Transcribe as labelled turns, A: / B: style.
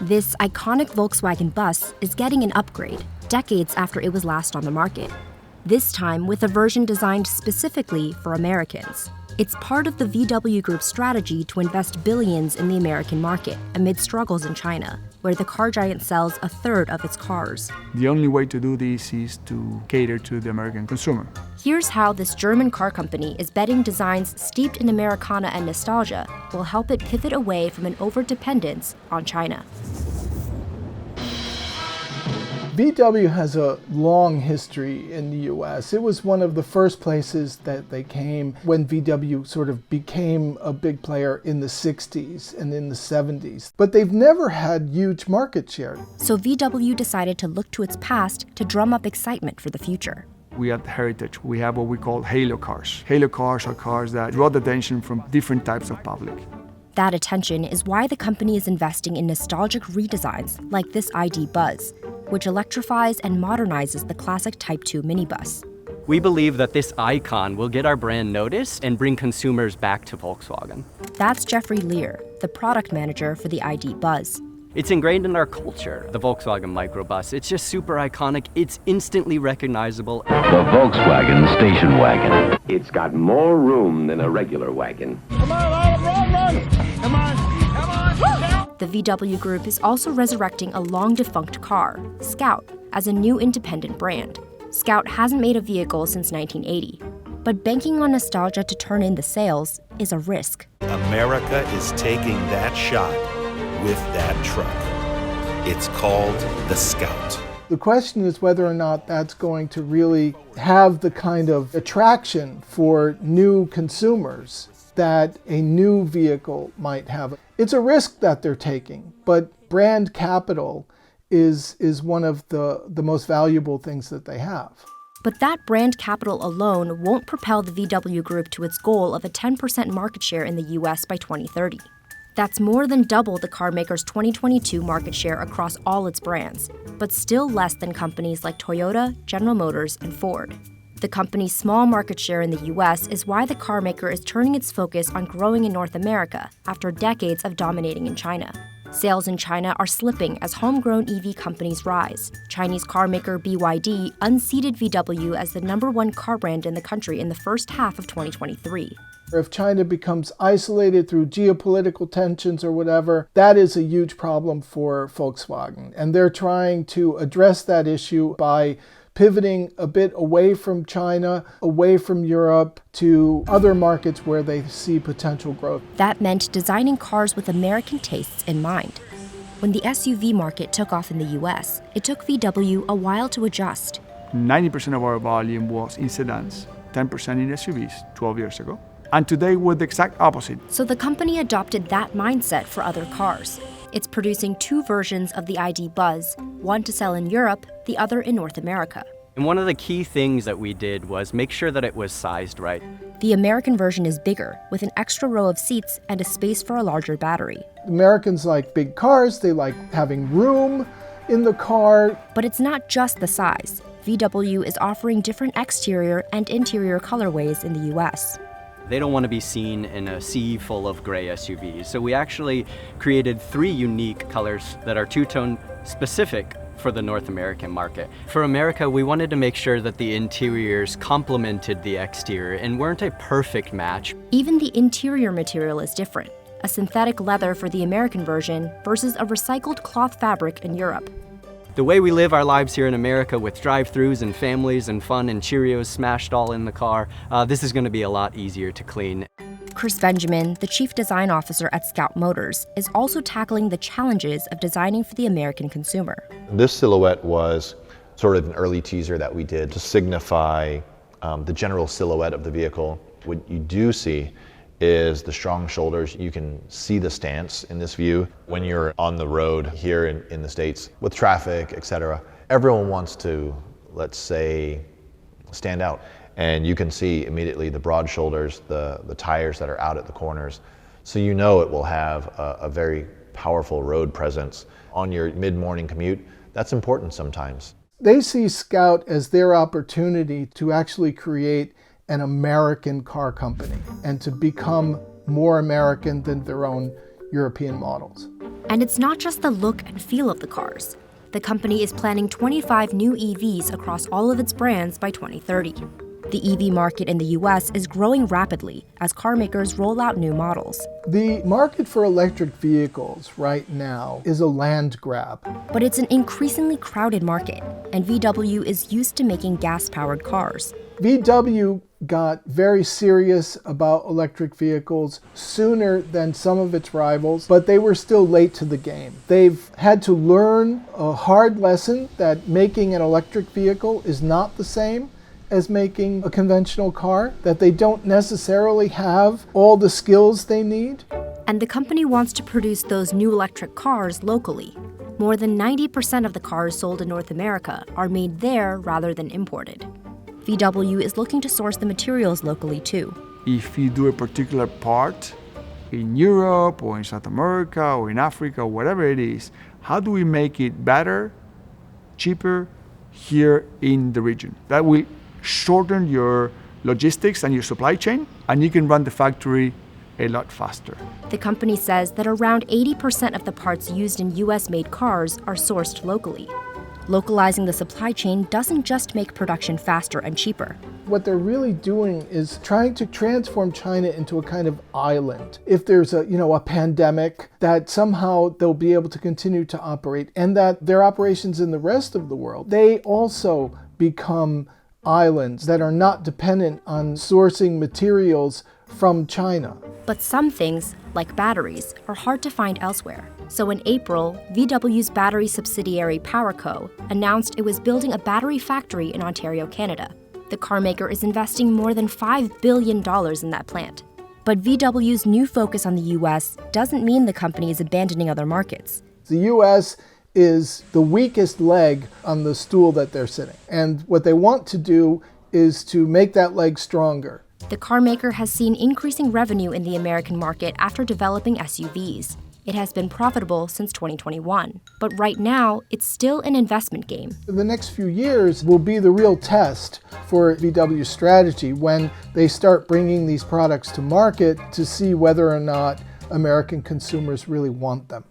A: This iconic Volkswagen bus is getting an upgrade, decades after it was last on the market. This time with a version designed specifically for Americans. It's part of the VW Group's strategy to invest billions in the American market amid struggles in China, where the car giant sells a third of its cars.
B: The only way to do this is to cater to the American consumer.
A: Here's how this German car company is betting designs steeped in Americana and nostalgia will help it pivot away from an overdependence on China.
C: VW has a long history in the US. It was one of the first places that they came when VW sort of became a big player in the 60s and in the 70s. But they've never had huge market share.
A: So VW decided to look to its past to drum up excitement for the future.
B: We have heritage. We have what we call halo cars. Halo cars are cars that draw the attention from different types of public.
A: That attention is why the company is investing in nostalgic redesigns like this ID Buzz, which electrifies and modernizes the classic Type 2 minibus.
D: We believe that this icon will get our brand noticed and bring consumers back to Volkswagen.
A: That's Jeffrey Lear, the product manager for the ID Buzz.
D: It's ingrained in our culture, the Volkswagen microbus. It's just super iconic. It's instantly recognizable.
E: The Volkswagen station wagon.
F: It's got more room than a regular wagon.
G: Come on, run! Come on!
A: The VW Group is also resurrecting a long-defunct car, Scout, as a new independent brand. Scout hasn't made a vehicle since 1980, but banking on nostalgia to turn in the sales is a risk.
H: America is taking that shot with that truck. It's called the Scout.
C: The question is whether or not that's going to really have the kind of attraction for new consumers that a new vehicle might have. It's a risk that they're taking, but brand capital is one of the most valuable things that they have.
A: But that brand capital alone won't propel the VW Group to its goal of a 10% market share in the US by 2030. That's more than double the carmaker's 2022 market share across all its brands, but still less than companies like Toyota, General Motors, and Ford. The company's small market share in the US is why the carmaker is turning its focus on growing in North America after decades of dominating in China. Sales in China are slipping as homegrown EV companies rise. Chinese carmaker BYD unseated VW as the #1 car brand in the country in the first half of 2023.
C: If China becomes isolated through geopolitical tensions or whatever, that is a huge problem for Volkswagen. And they're trying to address that issue by pivoting a bit away from China, away from Europe, to other markets where they see potential growth.
A: That meant designing cars with American tastes in mind. When the SUV market took off in the US, it took VW a while to adjust.
B: 90% of our volume was in sedans, 10% in SUVs 12 years ago. And today we're the exact opposite.
A: So the company adopted that mindset for other cars. It's producing 2 versions of the ID Buzz, one to sell in Europe, the other in North America.
D: And one of the key things that we did was make sure that it was sized right.
A: The American version is bigger, with an extra row of seats and a space for a larger battery.
C: Americans like big cars, they like having room in the car.
A: But it's not just the size. VW is offering different exterior and interior colorways in the US.
D: They don't want to be seen in a sea full of gray SUVs. So we actually created 3 unique colors that are two-tone specific for the North American market. For America, we wanted to make sure that the interiors complemented the exterior and weren't a perfect match.
A: Even the interior material is different. A synthetic leather for the American version versus a recycled cloth fabric in Europe.
D: The way we live our lives here in America with drive-thrus and families and fun and Cheerios smashed all in the car, this is going to be a lot easier to clean.
A: Chris Benjamin, the chief design officer at Scout Motors, is also tackling the challenges of designing for the American consumer.
I: This silhouette was sort of an early teaser that we did to signify the general silhouette of the vehicle. What you do see is the strong shoulders. You can see the stance in this view. When you're on the road here in the States with traffic, etc., everyone wants to, let's say, stand out. And you can see immediately the broad shoulders, the tires that are out at the corners. So you know it will have a very powerful road presence. On your mid-morning commute, that's important sometimes.
C: They see Scout as their opportunity to actually create an American car company and to become more American than their own European models.
A: And it's not just the look and feel of the cars. The company is planning 25 new EVs across all of its brands by 2030. The EV market in the US is growing rapidly as car makers roll out new models.
C: The market for electric vehicles right now is a land grab.
A: But it's an increasingly crowded market, and VW is used to making gas-powered cars.
C: VW got very serious about electric vehicles sooner than some of its rivals, but they were still late to the game. They've had to learn a hard lesson that making an electric vehicle is not the same as making a conventional car, that they don't necessarily have all the skills they need.
A: And the company wants to produce those new electric cars locally. More than 90% of the cars sold in North America are made there rather than imported. VW is looking to source the materials locally too.
B: If you do a particular part in Europe or in South America or in Africa or whatever it is, how do we make it better, cheaper here in the region? That will shorten your logistics and your supply chain, and you can run the factory a lot faster.
A: The company says that around 80% of the parts used in US-made cars are sourced locally. Localizing the supply chain doesn't just make production faster and cheaper.
C: What they're really doing is trying to transform China into a kind of island. If there's a pandemic, that somehow they'll be able to continue to operate, and that their operations in the rest of the world, they also become islands that are not dependent on sourcing materials from China.
A: But some things, like batteries, are hard to find elsewhere. So in April, VW's battery subsidiary PowerCo announced it was building a battery factory in Ontario, Canada. The carmaker is investing more than $5 billion in that plant. But VW's new focus on the US doesn't mean the company is abandoning other markets.
C: The US is the weakest leg on the stool that they're sitting. And what they want to do is to make that leg stronger.
A: The carmaker has seen increasing revenue in the American market after developing SUVs. It has been profitable since 2021, but right now, it's still an investment game.
C: The next few years will be the real test for VW's strategy when they start bringing these products to market to see whether or not American consumers really want them.